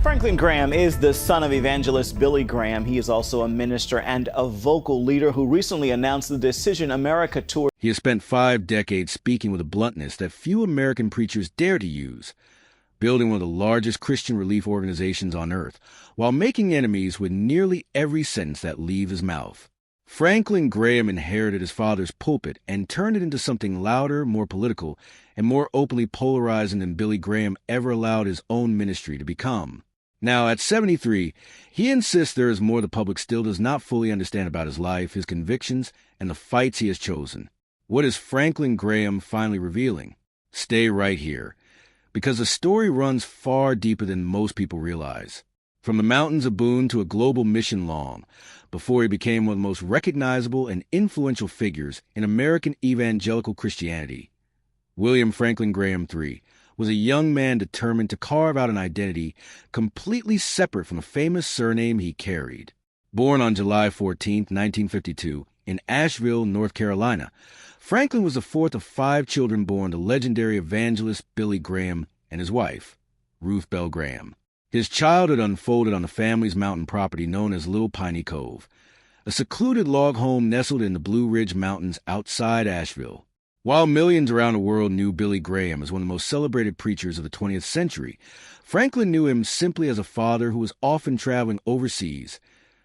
Franklin Graham is the son of evangelist Billy Graham. He is also a minister and a vocal leader who recently announced the Decision America tour. He has spent 5 decades speaking with a bluntness that few American preachers dare to use, building one of the largest Christian relief organizations on earth, while making enemies with nearly every sentence that leaves his mouth. Franklin Graham inherited his father's pulpit and turned it into something louder, more political, and more openly polarizing than Billy Graham ever allowed his own ministry to become. Now, at 73, he insists there is more the public still does not fully understand about his life, his convictions, and the fights he has chosen. What is Franklin Graham finally revealing? Stay right here, because the story runs far deeper than most people realize. From the mountains of Boone to a global mission long, before he became one of the most recognizable and influential figures in American evangelical Christianity. William Franklin Graham III was a young man determined to carve out an identity completely separate from the famous surname he carried. Born on July 14, 1952, in Asheville, North Carolina, Franklin was the fourth of 5 children born to legendary evangelist Billy Graham and his wife, Ruth Bell Graham. His childhood unfolded on the family's mountain property known as Little Piney Cove, a secluded log home nestled in the Blue Ridge Mountains outside Asheville. While millions around the world knew Billy Graham as one of the most celebrated preachers of the 20th century, Franklin knew him simply as a father who was often traveling overseas,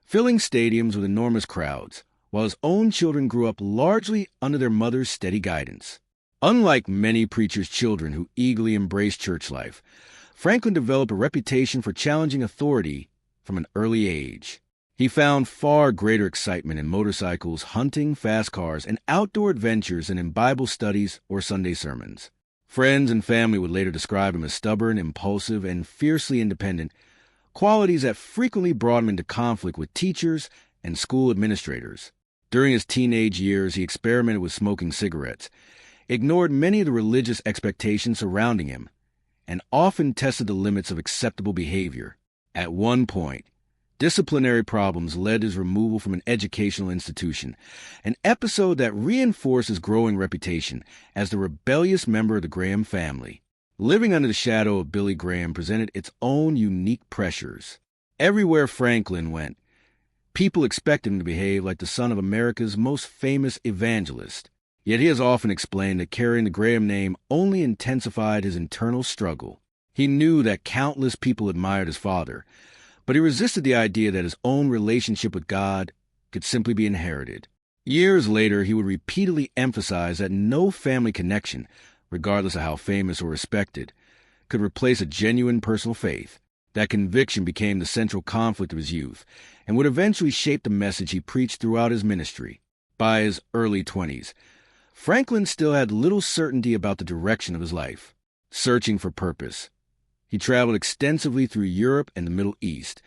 filling stadiums with enormous crowds, while his own children grew up largely under their mother's steady guidance. Unlike many preachers' children who eagerly embraced church life, Franklin developed a reputation for challenging authority from an early age. He found far greater excitement in motorcycles, hunting, fast cars, and outdoor adventures than in Bible studies or Sunday sermons. Friends and family would later describe him as stubborn, impulsive, and fiercely independent, qualities that frequently brought him into conflict with teachers and school administrators. During his teenage years, he experimented with smoking cigarettes, ignored many of the religious expectations surrounding him, and often tested the limits of acceptable behavior. At one point, disciplinary problems led to his removal from an educational institution, an episode that reinforced his growing reputation as the rebellious member of the Graham family. Living under the shadow of Billy Graham presented its own unique pressures. Everywhere Franklin went, people expected him to behave like the son of America's most famous evangelist. Yet he has often explained that carrying the Graham name only intensified his internal struggle. He knew that countless people admired his father, but he resisted the idea that his own relationship with God could simply be inherited. Years later, he would repeatedly emphasize that no family connection, regardless of how famous or respected, could replace a genuine personal faith. That conviction became the central conflict of his youth and would eventually shape the message he preached throughout his ministry. By his early 20s, Franklin still had little certainty about the direction of his life. Searching for purpose, he traveled extensively through Europe and the Middle East,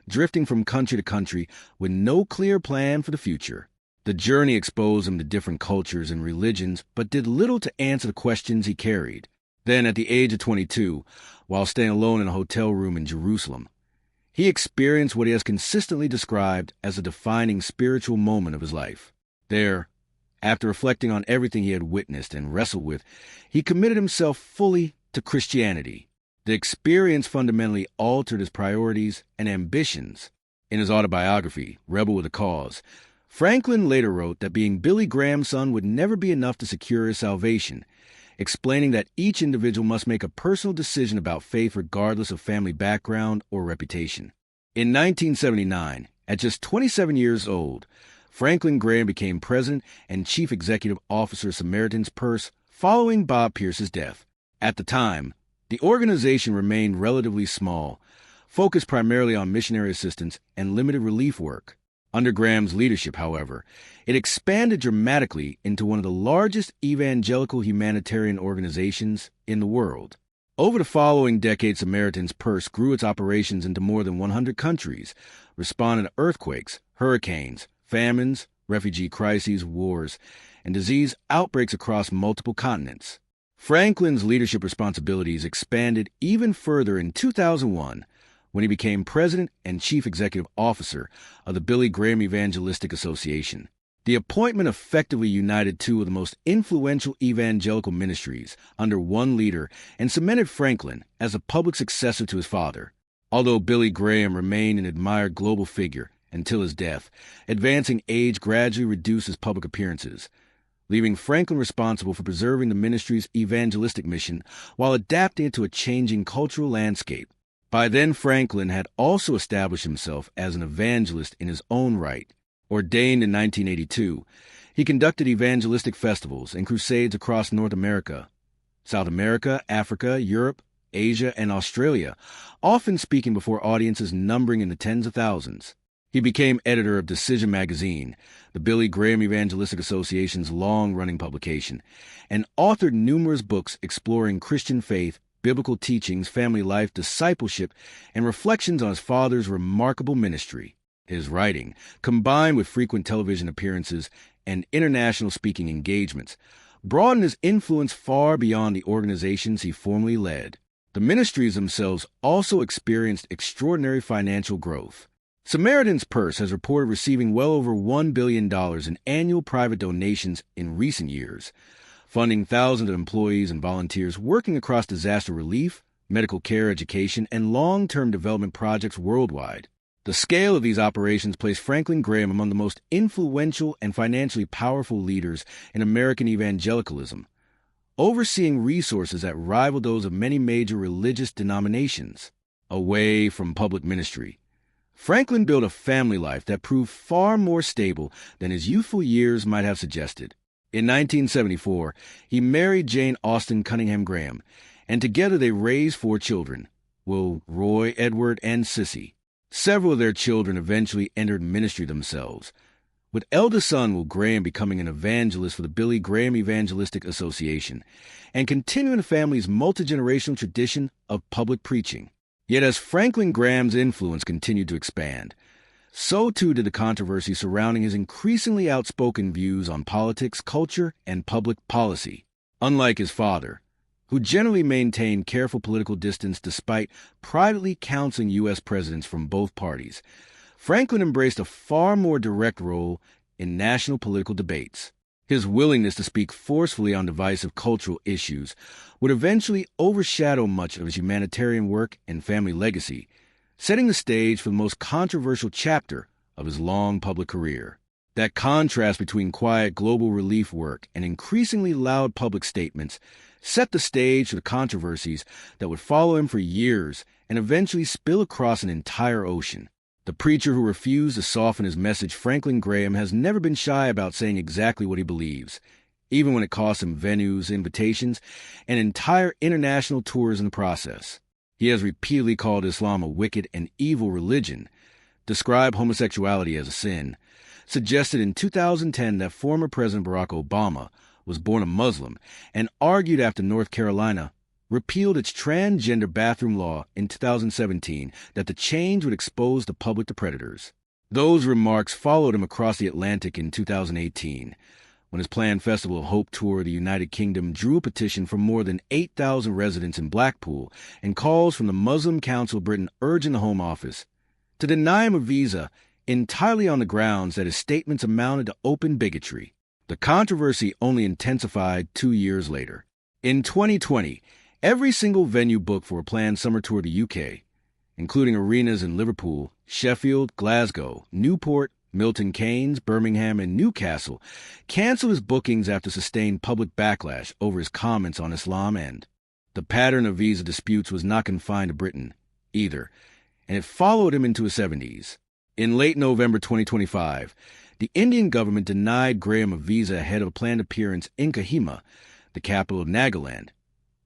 drifting from country to country with no clear plan for the future. The journey exposed him to different cultures and religions, but did little to answer the questions he carried. Then, at the age of 22, while staying alone in a hotel room in Jerusalem, he experienced what he has consistently described as a defining spiritual moment of his life. There, after reflecting on everything he had witnessed and wrestled with, he committed himself fully to Christianity. The experience fundamentally altered his priorities and ambitions. In his autobiography, Rebel with a Cause, Franklin later wrote that being Billy Graham's son would never be enough to secure his salvation, explaining that each individual must make a personal decision about faith regardless of family background or reputation. In 1979, at just 27 years old, Franklin Graham became president and chief executive officer of Samaritan's Purse following Bob Pierce's death. At the time, the organization remained relatively small, focused primarily on missionary assistance and limited relief work. Under Graham's leadership, however, it expanded dramatically into one of the largest evangelical humanitarian organizations in the world. Over the following decade, Samaritan's Purse grew its operations into more than 100 countries, responding to earthquakes, hurricanes, famines, refugee crises, wars, and disease outbreaks across multiple continents. Franklin's leadership responsibilities expanded even further in 2001 when he became president and chief executive officer of the Billy Graham Evangelistic Association. The appointment effectively united 2 of the most influential evangelical ministries under one leader and cemented Franklin as a public successor to his father. Although Billy Graham remained an admired global figure until his death, advancing age gradually reduced his public appearances, leaving Franklin responsible for preserving the ministry's evangelistic mission while adapting it to a changing cultural landscape. By then, Franklin had also established himself as an evangelist in his own right. Ordained in 1982, he conducted evangelistic festivals and crusades across North America, South America, Africa, Europe, Asia, and Australia, often speaking before audiences numbering in the tens of thousands. He became editor of Decision magazine, the Billy Graham Evangelistic Association's long-running publication, and authored numerous books exploring Christian faith, biblical teachings, family life, discipleship, and reflections on his father's remarkable ministry. His writing, combined with frequent television appearances and international speaking engagements, broadened his influence far beyond the organizations he formerly led. The ministries themselves also experienced extraordinary financial growth. Samaritan's Purse has reported receiving well over $1 billion in annual private donations in recent years, funding thousands of employees and volunteers working across disaster relief, medical care, education, and long-term development projects worldwide. The scale of these operations placed Franklin Graham among the most influential and financially powerful leaders in American evangelicalism, overseeing resources that rivaled those of many major religious denominations. Away from public ministry, Franklin built a family life that proved far more stable than his youthful years might have suggested. In 1974, he married Jane Austen Cunningham Graham, and together they raised 4 children, Will, Roy, Edward, and Sissy. Several of their children eventually entered ministry themselves, with eldest son Will Graham becoming an evangelist for the Billy Graham Evangelistic Association, and continuing the family's multi-generational tradition of public preaching. Yet as Franklin Graham's influence continued to expand, so too did the controversy surrounding his increasingly outspoken views on politics, culture, and public policy. Unlike his father, who generally maintained careful political distance despite privately counseling U.S. presidents from both parties, Franklin embraced a far more direct role in national political debates. His willingness to speak forcefully on divisive cultural issues would eventually overshadow much of his humanitarian work and family legacy, setting the stage for the most controversial chapter of his long public career. That contrast between quiet global relief work and increasingly loud public statements set the stage for the controversies that would follow him for years and eventually spill across an entire ocean. The preacher who refused to soften his message, Franklin Graham, has never been shy about saying exactly what he believes, even when it cost him venues, invitations, and entire international tours in the process. He has repeatedly called Islam a wicked and evil religion, described homosexuality as a sin, suggested in 2010 that former President Barack Obama was born a Muslim, and argued after North Carolina repealed its transgender bathroom law in 2017 that the change would expose the public to predators. Those remarks followed him across the Atlantic in 2018, when his planned Festival of Hope tour of the United Kingdom drew a petition from more than 8,000 residents in Blackpool and calls from the Muslim Council of Britain urging the Home Office to deny him a visa entirely on the grounds that his statements amounted to open bigotry. The controversy only intensified 2 years later. In 2020, every single venue booked for a planned summer tour to the UK, including arenas in Liverpool, Sheffield, Glasgow, Newport, Milton Keynes, Birmingham, and Newcastle, canceled his bookings after sustained public backlash over his comments on Islam, and the pattern of visa disputes was not confined to Britain, either, and it followed him into his 70s. In late November 2025, the Indian government denied Graham a visa ahead of a planned appearance in Kohima, the capital of Nagaland,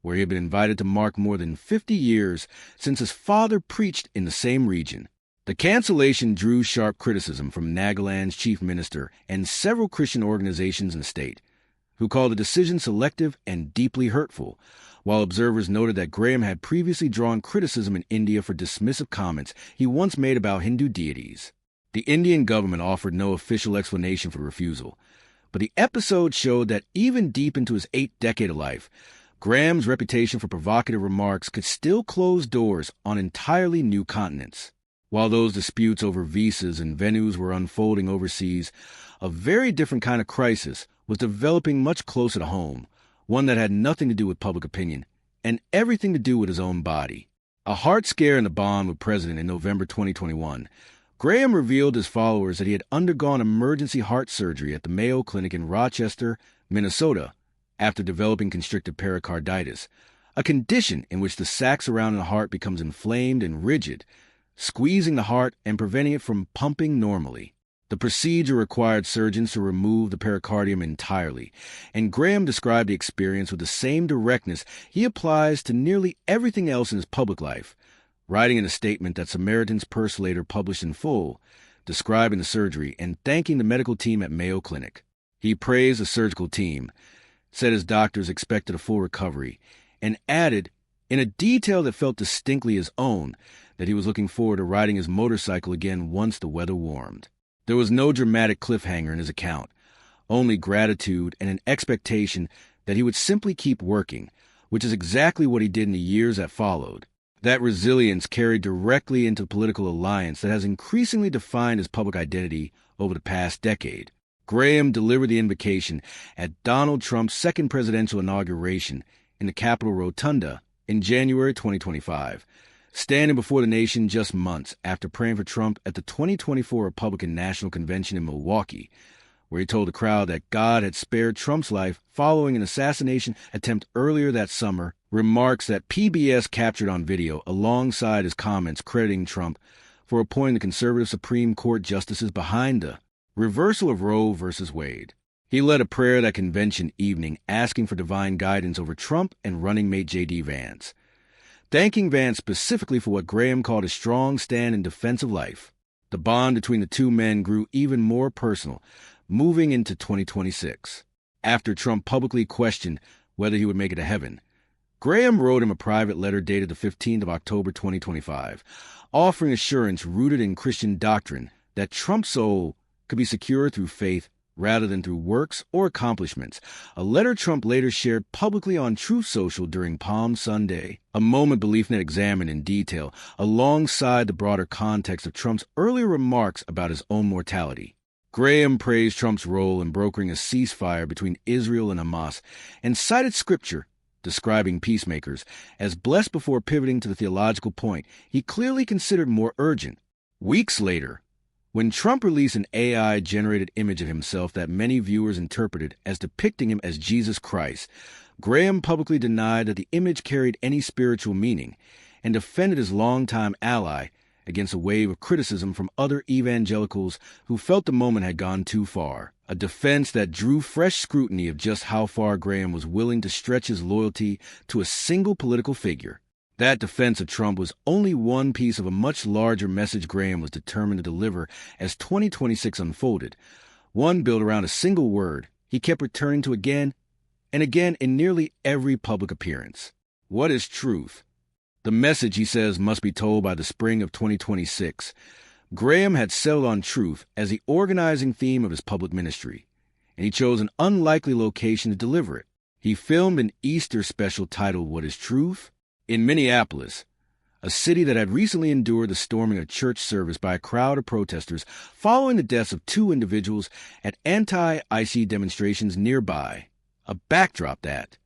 where he had been invited to mark more than 50 years since his father preached in the same region. The cancellation drew sharp criticism from Nagaland's chief minister and several Christian organizations in the state, who called the decision selective and deeply hurtful, while observers noted that Graham had previously drawn criticism in India for dismissive comments he once made about Hindu deities. The Indian government offered no official explanation for the refusal, but the episode showed that even deep into his 8th decade of life, Graham's reputation for provocative remarks could still close doors on entirely new continents. While those disputes over visas and venues were unfolding overseas, a very different kind of crisis was developing much closer to home, one that had nothing to do with public opinion and everything to do with his own body. A heart scare in the bond with President in November 2021, Graham revealed to his followers that he had undergone emergency heart surgery at the Mayo Clinic in Rochester, Minnesota, after developing constrictive pericarditis, a condition in which the sac surrounding the heart becomes inflamed and rigid, squeezing the heart and preventing it from pumping normally. The procedure required surgeons to remove the pericardium entirely, and Graham described the experience with the same directness he applies to nearly everything else in his public life, writing in a statement that Samaritan's Purse later published in full, describing the surgery and thanking the medical team at Mayo Clinic. He praised the surgical team, said his doctors expected a full recovery, and added, in a detail that felt distinctly his own, that he was looking forward to riding his motorcycle again once the weather warmed. There was no dramatic cliffhanger in his account, only gratitude and an expectation that he would simply keep working, which is exactly what he did in the years that followed. That resilience carried directly into the political alliance that has increasingly defined his public identity over the past decade. Graham delivered the invocation at Donald Trump's second presidential inauguration in the Capitol Rotunda in January 2025, standing before the nation just months after praying for Trump at the 2024 Republican National Convention in Milwaukee, where he told the crowd that God had spared Trump's life following an assassination attempt earlier that summer, remarks that PBS captured on video alongside his comments crediting Trump for appointing the conservative Supreme Court justices behind the reversal of Roe v. Wade. He led a prayer that convention evening asking for divine guidance over Trump and running mate J.D. Vance, thanking Vance specifically for what Graham called a strong stand in defense of life. The bond between the two men grew even more personal, moving into 2026. After Trump publicly questioned whether he would make it to heaven, Graham wrote him a private letter dated the 15th of October 2025, offering assurance rooted in Christian doctrine that Trump's soul could be secured through faith rather than through works or accomplishments, a letter Trump later shared publicly on Truth Social during Palm Sunday, a moment BeliefNet examined in detail alongside the broader context of Trump's earlier remarks about his own mortality. Graham praised Trump's role in brokering a ceasefire between Israel and Hamas and cited scripture describing peacemakers as blessed before pivoting to the theological point he clearly considered more urgent. Weeks later, when Trump released an AI-generated image of himself that many viewers interpreted as depicting him as Jesus Christ, Graham publicly denied that the image carried any spiritual meaning and defended his longtime ally against a wave of criticism from other evangelicals who felt the moment had gone too far, a defense that drew fresh scrutiny of just how far Graham was willing to stretch his loyalty to a single political figure. That defense of Trump was only one piece of a much larger message Graham was determined to deliver as 2026 unfolded, one built around a single word he kept returning to again and again in nearly every public appearance. What is truth? The message, he says, must be told by the spring of 2026. Graham had settled on truth as the organizing theme of his public ministry, and he chose an unlikely location to deliver it. He filmed an Easter special titled What is Truth? In Minneapolis, a city that had recently endured the storming of church service by a crowd of protesters following the deaths of two individuals at anti-IC demonstrations nearby, a backdrop that,